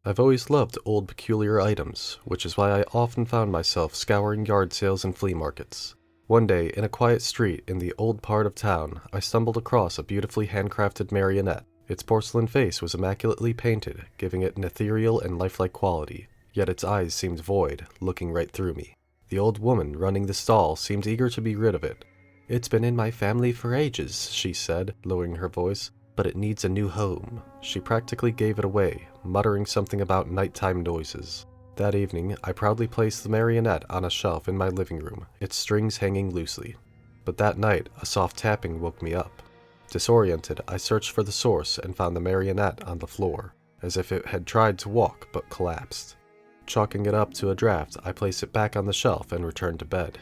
I've always loved old peculiar items, which is why I often found myself scouring yard sales and flea markets. One day, in a quiet street in the old part of town, I stumbled across a beautifully handcrafted marionette. Its porcelain face was immaculately painted, giving it an ethereal and lifelike quality, yet its eyes seemed void, looking right through me. The old woman running the stall seemed eager to be rid of it. "It's been in my family for ages," she said, lowering her voice, "but it needs a new home." She practically gave it away, muttering something about nighttime noises. That evening, I proudly placed the marionette on a shelf in my living room, its strings hanging loosely. But that night, a soft tapping woke me up. Disoriented, I searched for the source and found the marionette on the floor, as if it had tried to walk but collapsed. Chalking it up to a draft, I placed it back on the shelf and returned to bed.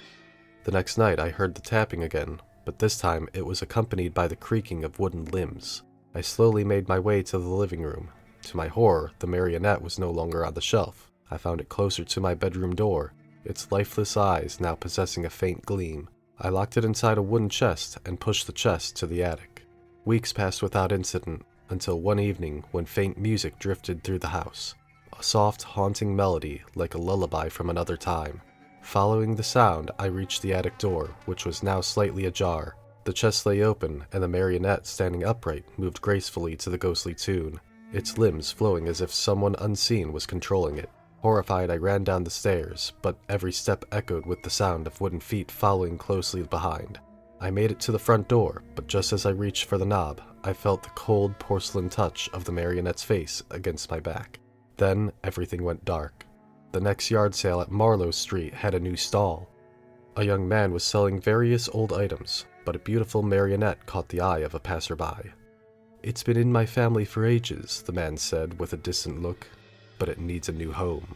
The next night, I heard the tapping again, but this time it was accompanied by the creaking of wooden limbs. I slowly made my way to the living room. To my horror, the marionette was no longer on the shelf. I found it closer to my bedroom door, its lifeless eyes now possessing a faint gleam. I locked it inside a wooden chest and pushed the chest to the attic. Weeks passed without incident, until one evening when faint music drifted through the house. A soft, haunting melody, like a lullaby from another time. Following the sound, I reached the attic door, which was now slightly ajar. The chest lay open, and the marionette, standing upright, moved gracefully to the ghostly tune, its limbs flowing as if someone unseen was controlling it. Horrified, I ran down the stairs, but every step echoed with the sound of wooden feet following closely behind. I made it to the front door, but just as I reached for the knob, I felt the cold porcelain touch of the marionette's face against my back. Then, everything went dark. The next yard sale at Marlow Street had a new stall. A young man was selling various old items, but a beautiful marionette caught the eye of a passerby. "It's been in my family for ages," the man said with a distant look, "but it needs a new home."